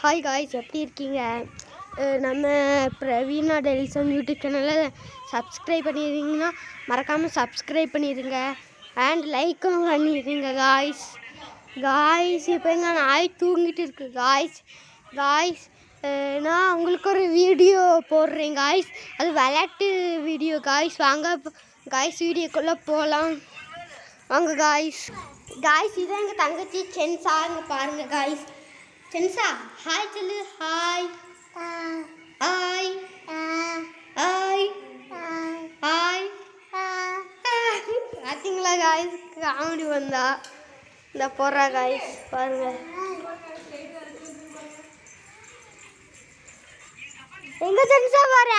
Hi guys, எப்படி இருக்கீங்க? நம்ம பிரவீனா டெலிசன் யூடியூப் சேனலில் சப்ஸ்கிரைப் பண்ணிடுறீங்கன்னா மறக்காமல் சப்ஸ்கிரைப் பண்ணிடுங்க அண்ட் லைக்கும் பண்ணிடுங்க காய்ஸ். இப்போ எங்கள் நாய் தூங்கிட்டு இருக்கு காய்ஸ். நான் உங்களுக்கு ஒரு வீடியோ போடுறேன் காய்ஸ். அது விளையாட்டு வீடியோ காய்ஸ். வாங்க காய்ஸ், வீடியோக்குள்ளே போகலாம் வாங்க காய்ஸ். இதான் எங்கள் தங்கச்சி சென்சா. இங்கே பாருங்கள் காய்ஸ். சென்சா ஹாய் சொல்லு. Hi hi hi hi. பார்த்தீங்களா காய்ஸ், காமெடி வந்தா இந்த போடுறா காய்ஸ். பாருங்க எங்க சென்சா வர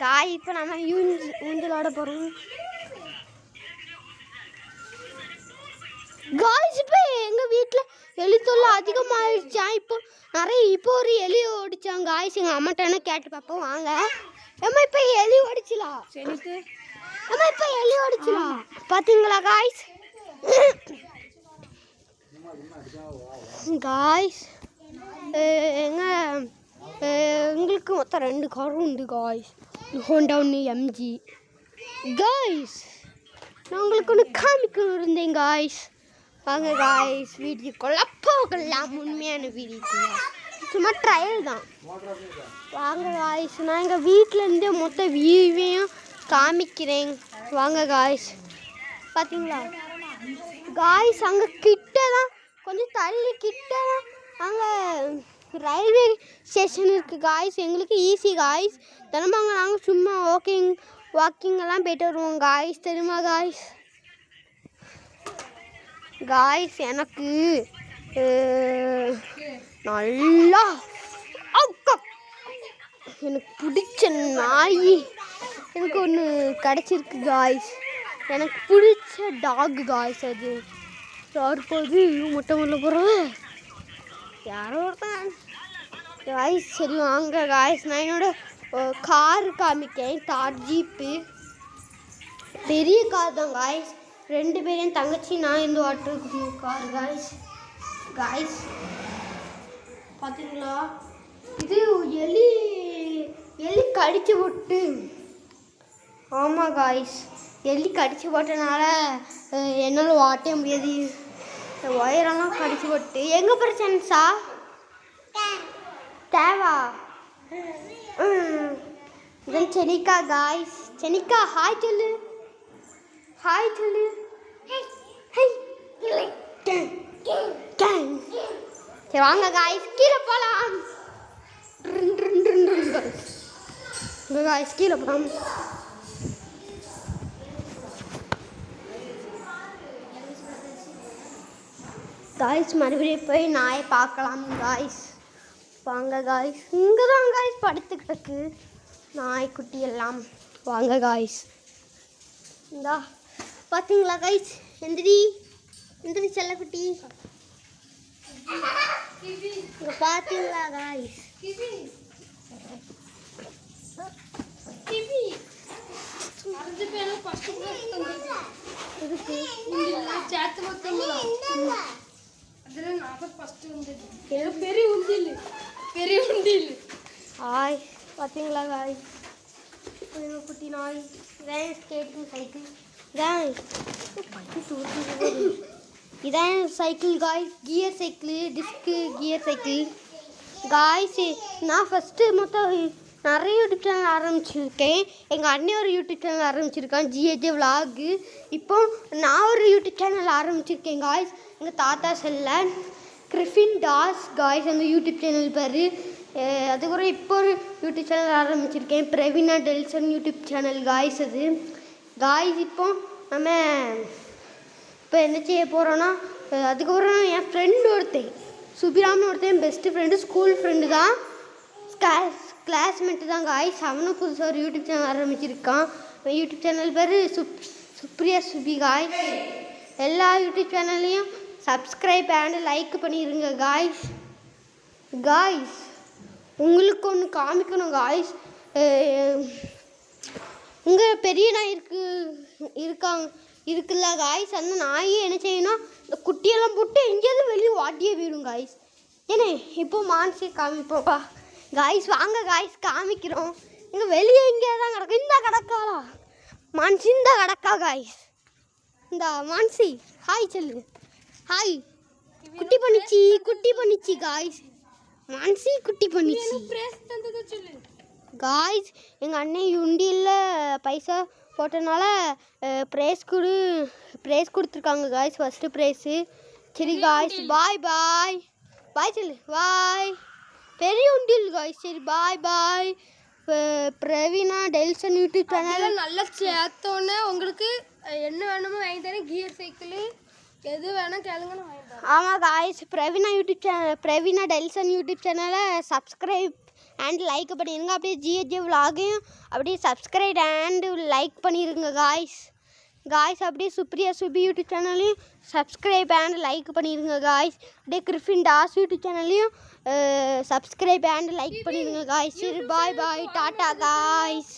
காய். இப்போ நம்ம ஊஞ்சலாட போகிறோம் காய்ஸ். இப்போ எங்கள் வீட்டில் எலி தொல்லை அதிகமாகிடுச்சா. இப்போ ஒரு எலி ஓடிச்சாங்க காய்ஸ். எங்கள் அம்மாட்ட என்ன கேட்டு பார்ப்போம் வாங்க. ஏம்மா இப்போ எலி ஓடிச்சுலாம் அம்மா, இப்போ எலி ஓடிச்சுலாம் பார்த்தீங்களா காய்ஸ். எங்களுக்கு மொத்தம் 2 காரும் உண்டு காய்ஸ். ஹோண்டா ஒன்று, எம்ஜி காய்ஸ். நான் உங்களுக்கு ஒன்று காமிக்கணும் இருந்தேன் காய்ஸ். வாங்க காய்ஸ், வீடியோக்குள்ள போகலாம். உண்மையான வீடியோக்குள்ள சும்மா ட்ரையல் தான். வாங்க காய்ஸ், நான் எங்கள் வீட்டிலேருந்தே மொத்த வியூவையும் காமிக்கிறேன் வாங்க காய்ஸ். பார்த்தீங்களா காய்ஸ், அங்கே கிட்ட தான், கொஞ்சம் தள்ளி கிட்ட தான் அங்கே ரயில்வே ஸ்டேஷன் இருக்குது காய்ஸ். எங்களுக்கு ஈஸி காய்ஸ். தினமும் அங்கே நாங்கள் சும்மா வாக்கிங் எல்லாம் போய்ட்டு வருவோம் காய்ஸ். தெரியுமா காய்ஸ். எனக்கு நல்லா எனக்கு பிடிச்ச நாய் எனக்கு ஒன்று கிடச்சிருக்கு காய்ஸ். எனக்கு பிடிச்ச டாக் காய்ஸ். அது யார் போகுது முட்டை முள்ள போகிறது யாரோ ஒருத்தன் காய்ஸ். சரி வாங்க காய்ஸ், நான் என்னோட கார் காமிக்கேன். தார் ஜீப்பு பெரிய கார் தான் காய்ஸ். 2 பேரையும் தங்கச்சி நான் இந்த வாட்டருக்கு கார் காய்ஸ். பார்த்தீங்களா, இது எலி கடிச்சு போட்டு. ஆமாம் காய்ஸ், எலி கடிச்சு போட்டனால என்னால் வாட்டே முடியாது. ஒயரெல்லாம் கடிச்சு போட்டு. எங்கே பிரச்சனைசா தேவா இதன் செனிக்கா காய்ஸ். செனிக்கா ஹாய் சொல்லு. சரி வாங்க காய்ஸ், கீழே போகலாம் காய்ஸ். கீழே போகலாம் காய்ஸ். மறுபடியும் போய் நாயை பார்க்கலாம் காய்ஸ். வாங்க காய்ஸ், இங்கே தான் காய்ஸ் படுத்துக்கிட்டு நாய்க்குட்டி எல்லாம். வாங்க காய்ஸ். இந்தா பார்த்தீங்களா காய்ஸ். எந்திரி செல்லக்குட்டி. இங்கே பார்த்தீங்களா காய்ஸ். ஹாய், பார்த்தீங்களா காய்ஸ், குட்டி நாய். இதான் ஸ்கேட்டிங் சைக்கிள். இதான் cycle guys. Gear cycle, disc gear cycle guys. நான் ஃபஸ்ட்டு மொத்தம் நிறைய யூடியூப் சேனல் ஆரம்பிச்சிருக்கேன். எங்கள் அண்ணன் ஒரு யூடியூப் சேனல் ஆரம்பிச்சிருக்கான், ஜிஏஜே விலாகு. இப்போ நான் ஒரு யூடியூப் சேனல் ஆரம்பிச்சிருக்கேன் காய்ஸ். எங்கள் தாத்தா செல்ல கிரிஃபின் டாஸ் காய்ஸ். அந்த யூடியூப் சேனல் பேர். அதுக்கப்புறம் இப்போ ஒரு யூடியூப் சேனல் ஆரம்பிச்சிருக்கேன், Praveena deletion YouTube channel guys. அது காய்ஸ் இப்போ நம்ம என்ன செய்ய போகிறோன்னா, அதுக்கப்புறம் என் ஃப்ரெண்டு ஒருத்தன் சுபிராமன் ஒருத்தன் பெஸ்ட்டு ஃப்ரெண்டு, ஸ்கூல் ஃப்ரெண்டு தான், கிளாஸ்மேட்டு தான் காய்ஸ். அவனும் புதுசாக ஒரு யூடியூப் சேனல் ஆரம்பிச்சிருக்கான். யூடியூப் சேனல் பேர் சுப்ரியா சுபி காய்ஸ். எல்லா யூடியூப் சேனல்லையும் சப்ஸ்கிரைப் அண்ட் லைக் பண்ணிடுங்க காய்ஸ். உங்களுக்கு ஒன்று காமிக்கணும் காய்ஸ். உங்கள் பெரிய நாய் இருக்குல்ல காய்ஸ். அந்த நாயை என்ன செய்யணும், இந்த குட்டியெல்லாம் போட்டு எங்கேயாவது வெளியே வாட்டியே போயிடும் காய்ஸ். ஏன்னா இப்போ மான்சி காமிப்போப்பா காய்ஸ். வாங்க காய்ஸ் காமிக்கிறோம். இங்கே வெளியே இங்கே தான் கிடக்கு. இந்த கிடக்காளா மான்சி? இந்த கிடக்கா காய்ஸ்? இந்த மான்சி ஹாய் சொல்லு. ஹாய் குட்டி பண்ணிச்சு காய்ஸ். மான்சி குட்டி பண்ணிச்சு காய்ஸ். எங்கள் அண்ணன் உண்டியில் பைசா போட்டனால ப்ரைஸ் கொடுத்துருக்காங்க காய்ஸ். First prize. சரி காய்ஸ் பாய் பாய் பாய் சொல்லு. பாய். பெரிய உண்டியல் காய்ஸ். சரி பாய். பிரவீனா டெல்சன் யூடியூப் சேனல் நல்லா சேர்த்தோன்னே உங்களுக்கு என்ன வேணுமோ வாங்கி தரேன். கியர் சைக்கிள் எது வேணால் கேளுங்கன்னு வாங்கி தரேன். ஆமாம் காய்ஸ். பிரவீனா டெல்சன் யூடியூப் சேனலை சப்ஸ்கிரைப் அண்ட் லைக் பண்ணிடுங்க. அப்படியே ஜிஹெச்ஜே விலாகையும் அப்படியே சப்ஸ்கிரைப் அண்ட் லைக் பண்ணிடுங்க காய்ஸ். அப்படியே சுப்ரியா சுபி யூடியூப் சேனலையும் சப்ஸ்கிரைப் அண்ட் லைக் பண்ணிடுங்க காய்ஸ். அப்படியே கிரிஃபின் டாஸ் யூடியூப் சேனலையும் சப்ஸ்கிரைப் அண்ட் லைக் பண்ணிடுங்க காய்ஸ். பாய் டாட்டா காய்ஸ்.